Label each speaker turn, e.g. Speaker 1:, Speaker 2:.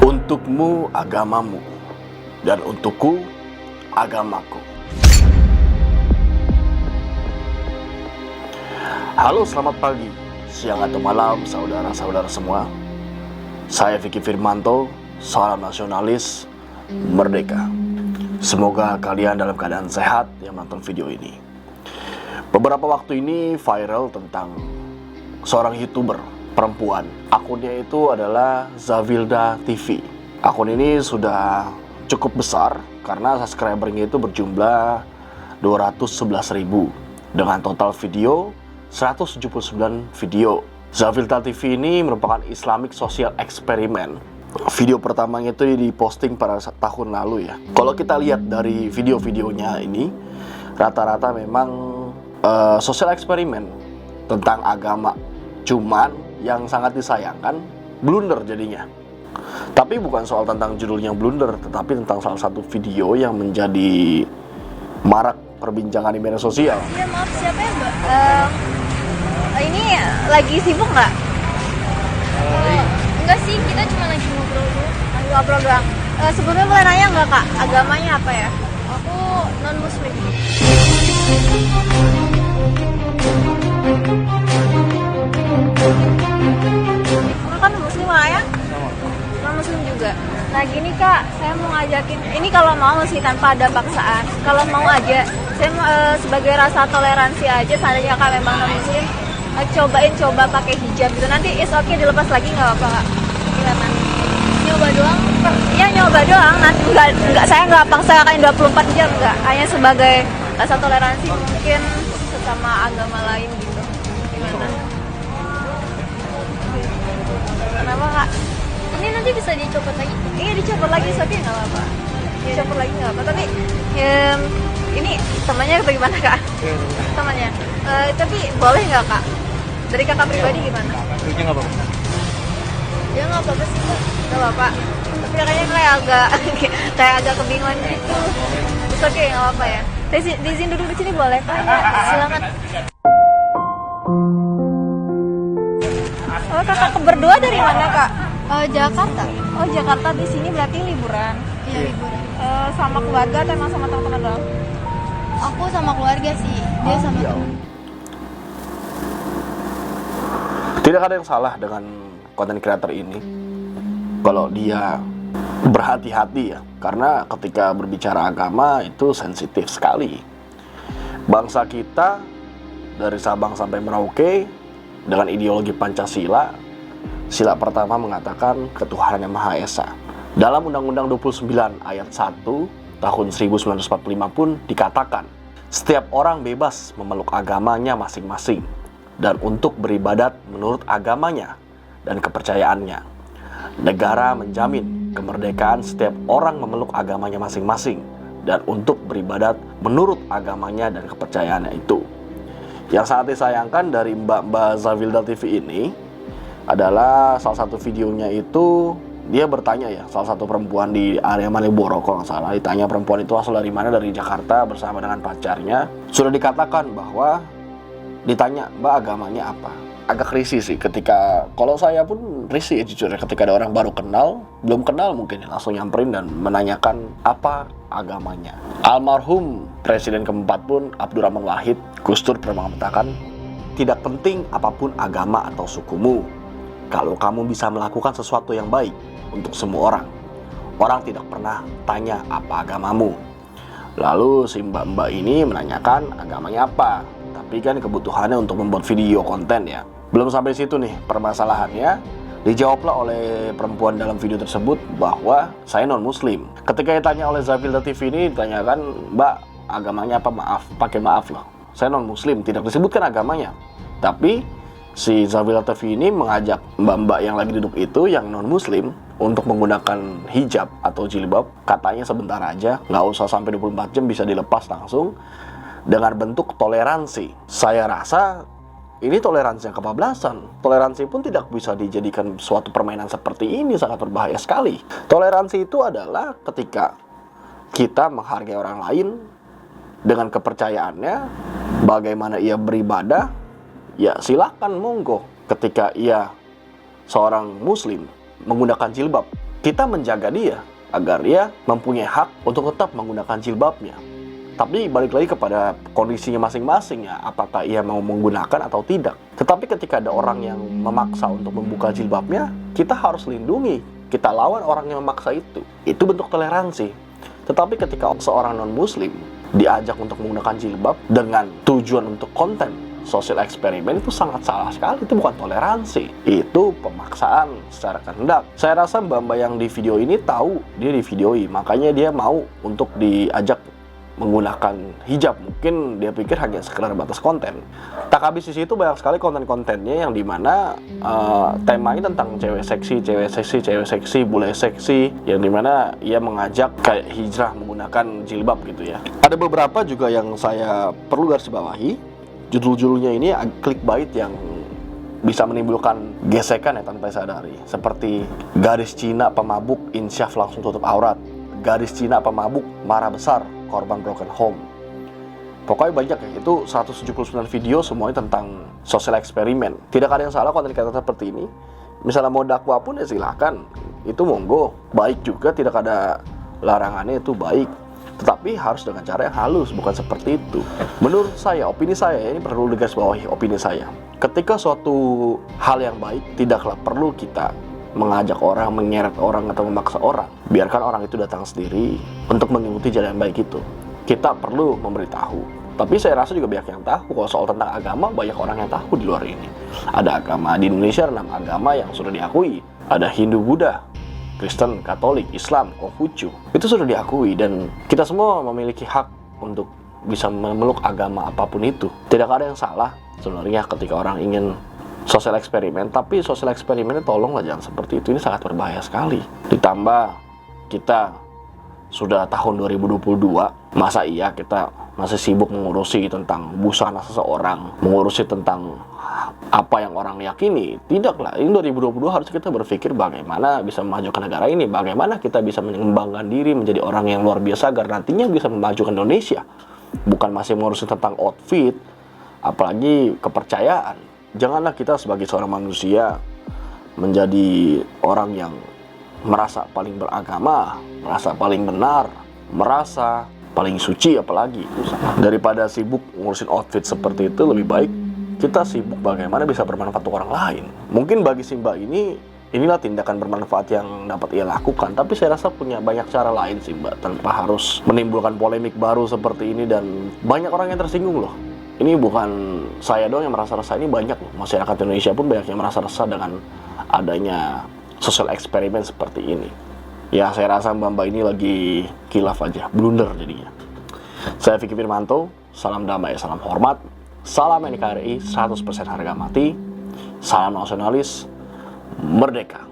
Speaker 1: Untukmu agamamu, dan untukku agamaku. Halo, selamat pagi, siang atau malam saudara-saudara semua. Saya Vicky Firmanto, seorang nasionalis merdeka. Semoga kalian dalam keadaan sehat yang menonton video ini. Beberapa waktu ini viral tentang seorang YouTuber perempuan. Akunnya itu adalah Zavilda TV. Akun ini sudah cukup besar karena subscribernya itu berjumlah 211.000 dengan total video 179 video. Zavilda TV ini merupakan Islamic Social Experiment. Video pertamanya itu diposting pada tahun lalu ya. Kalau kita lihat dari video-videonya ini, rata-rata memang social eksperimen tentang agama. Cuman yang sangat disayangkan, blunder jadinya. Tapi bukan soal tentang judulnya blunder, tetapi tentang salah satu video yang menjadi marak perbincangan di media sosial.
Speaker 2: Iya, maaf, siapa ya, Mbak? Ini lagi sibuk nggak? Enggak sih, kita cuma lagi ngobrol doang. Ngobrol doang. Sebelumnya boleh nanya nggak, Kak? Agamanya apa ya? Aku non-muslim. Kakak kan muslim lah ya? Non-muslim juga. Nah gini Kak, saya mau ngajakin, ini kalau mau sih tanpa ada paksaan. Kalau mau aja, saya sebagai rasa toleransi aja, seandainya Kak memang non-muslim, coba pakai hijab gitu. Nanti is okay dilepas lagi nggak apa-apa Kak? Gimana? Nyoba doang? Iya nyoba doang, nanti nggak saya nggak paksakan 24 jam nggak. Hanya sebagai rasa toleransi mungkin sesama agama lain gitu. Gimana? Kenapa Kak? Ini nanti bisa dicopot lagi? Iya dicopot lagi, tapi nggak apa-apa. Dicopot lagi nggak apa. Tapi ini temannya atau gimana Kak? Temannya. Tapi boleh nggak Kak? Dari Kakak pribadi gimana?
Speaker 3: Itu nggak apa-apa.
Speaker 2: Ya nggak apa-apa sih Kak. Nggak apa-apa. Tapi kayaknya kayak agak kebingungan gitu. Bisa oke nggak apa-apa ya. Izin duduk di sini boleh Kak? Silakan. Oh Kakak berdua dari mana Kak? Jakarta. Oh Jakarta, di sini berarti liburan.
Speaker 4: Iya liburan.
Speaker 2: Sama keluarga atau emang sama teman-teman doang?
Speaker 4: Aku sama keluarga sih. Dia sama teman.
Speaker 1: Tidak ada yang salah dengan konten creator ini kalau dia berhati-hati ya, karena ketika berbicara agama itu sensitif sekali. Bangsa kita dari Sabang sampai Merauke dengan ideologi Pancasila, sila pertama mengatakan ketuhanan yang Maha Esa. Dalam Undang-Undang 29 ayat 1 tahun 1945 pun dikatakan, setiap orang bebas memeluk agamanya masing-masing dan untuk beribadat menurut agamanya dan kepercayaannya. Negara menjamin kemerdekaan setiap orang memeluk agamanya masing-masing dan untuk beribadat menurut agamanya dan kepercayaannya itu. Yang sangat disayangkan dari Mbak Zavilda TV ini adalah salah satu videonya itu dia bertanya ya, salah satu perempuan di area Malioboro kalau nggak salah, ditanya perempuan itu asal dari mana, dari Jakarta bersama dengan pacarnya. Sudah dikatakan bahwa ditanya Mbak agamanya apa. Agak risih sih ketika, kalau saya pun risih ya jujur ya, ketika ada orang baru kenal, belum kenal mungkin langsung nyamperin dan menanyakan apa agamanya. Almarhum Presiden keempat pun Abdurrahman Wahid, Gus Dur pernah mengatakan, tidak penting apapun agama atau sukumu, kalau kamu bisa melakukan sesuatu yang baik untuk semua orang. Orang tidak pernah tanya apa agamamu. Lalu si mbak-mbak ini menanyakan agamanya apa, tapi kan kebutuhannya untuk membuat video konten ya. Belum sampai situ nih permasalahannya. Dijawablah oleh perempuan dalam video tersebut bahwa saya non-muslim. Ketika ditanya oleh Zavilda TV ini, ditanyakan Mbak agamanya apa, maaf, pakai maaf loh, saya non-muslim, tidak disebutkan agamanya. Tapi si Zavilda TV ini mengajak mbak-mbak yang lagi duduk itu yang non-muslim untuk menggunakan hijab atau jilbab. Katanya sebentar aja, nggak usah sampai 24 jam, bisa dilepas langsung dengan bentuk toleransi. Saya rasa ini toleransi yang kebablasan. Toleransi pun tidak bisa dijadikan suatu permainan seperti ini, sangat berbahaya sekali. Toleransi itu adalah ketika kita menghargai orang lain dengan kepercayaannya, bagaimana ia beribadah, ya silakan monggo. Ketika ia seorang muslim menggunakan jilbab, kita menjaga dia agar dia mempunyai hak untuk tetap menggunakan jilbabnya. Tapi balik lagi kepada kondisinya masing-masing ya, apakah ia mau menggunakan atau tidak. Tetapi ketika ada orang yang memaksa untuk membuka jilbabnya, kita harus lindungi, kita lawan orang yang memaksa itu. Itu bentuk toleransi. Tetapi ketika seorang non-muslim diajak untuk menggunakan jilbab dengan tujuan untuk konten sosial eksperimen, itu sangat salah sekali. Itu bukan toleransi, itu pemaksaan secara kehendak. Saya rasa mbak-mbak yang di video ini tahu dia divideoi, makanya dia mau untuk diajak menggunakan hijab. Mungkin dia pikir hanya sekedar batas konten. Tak habis di situ banyak sekali konten-kontennya yang dimana temanya tentang cewek seksi, bule seksi, yang dimana ia mengajak kayak hijrah menggunakan jilbab gitu ya. Ada beberapa juga yang saya perlu garis bawahi. Judul-judulnya ini clickbait yang bisa menimbulkan gesekan ya tanpa sadari. Seperti garis Cina pemabuk insyaf langsung tutup aurat, garis Cina pemabuk marah besar korban broken home. Pokoknya banyak ya, itu 179 video semuanya tentang sosial eksperimen. Tidak ada yang salah konten kreator seperti ini. Misalnya mau dakwah pun ya silakan, itu monggo, baik juga, tidak ada larangannya, itu baik. Tetapi harus dengan cara yang halus, bukan seperti itu. Menurut saya, opini saya, ini perlu digarisbawahi opini saya. Ketika suatu hal yang baik, tidaklah perlu kita mengajak orang, menyeret orang, atau memaksa orang. Biarkan orang itu datang sendiri untuk mengikuti jalan yang baik itu. Kita perlu memberitahu. Tapi saya rasa juga banyak yang tahu. Kalau soal tentang agama, banyak orang yang tahu di luar ini. Ada agama, di Indonesia ada 6 agama yang sudah diakui. Ada Hindu, Buddha, Kristen, Katolik, Islam, Konghucu. Itu sudah diakui dan kita semua memiliki hak untuk bisa memeluk agama apapun itu. Tidak ada yang salah sebenarnya ketika orang ingin sosial eksperimen, tapi sosial eksperimennya tolonglah jangan seperti itu. Ini sangat berbahaya sekali. Ditambah kita sudah tahun 2022, masa iya kita masih sibuk mengurusi tentang busana seseorang, mengurusi tentang apa yang orang yakini? Tidaklah. Ini 2022 harus kita berpikir bagaimana bisa memajukan negara ini, bagaimana kita bisa mengembangkan diri menjadi orang yang luar biasa agar nantinya bisa memajukan Indonesia. Bukan masih mengurusi tentang outfit, apalagi kepercayaan. Janganlah kita sebagai seorang manusia menjadi orang yang merasa paling beragama, merasa paling benar, merasa paling suci apalagi. Daripada sibuk ngurusin outfit seperti itu, lebih baik kita sibuk bagaimana bisa bermanfaat untuk orang lain. Mungkin bagi si mbak ini, inilah tindakan bermanfaat yang dapat ia lakukan. Tapi saya rasa punya banyak cara lain sih mbak, tanpa harus menimbulkan polemik baru seperti ini. Dan banyak orang yang tersinggung loh. Ini bukan saya doang yang merasa resah, ini banyak loh. Masyarakat Indonesia pun banyak yang merasa resah dengan adanya sosial eksperimen seperti ini. Ya saya rasa mbak-mbak ini lagi khilaf aja, blunder jadinya. Saya Vicky Firmanto, salam damai, salam hormat, salam NKRI 100% harga mati, salam nasionalis, merdeka.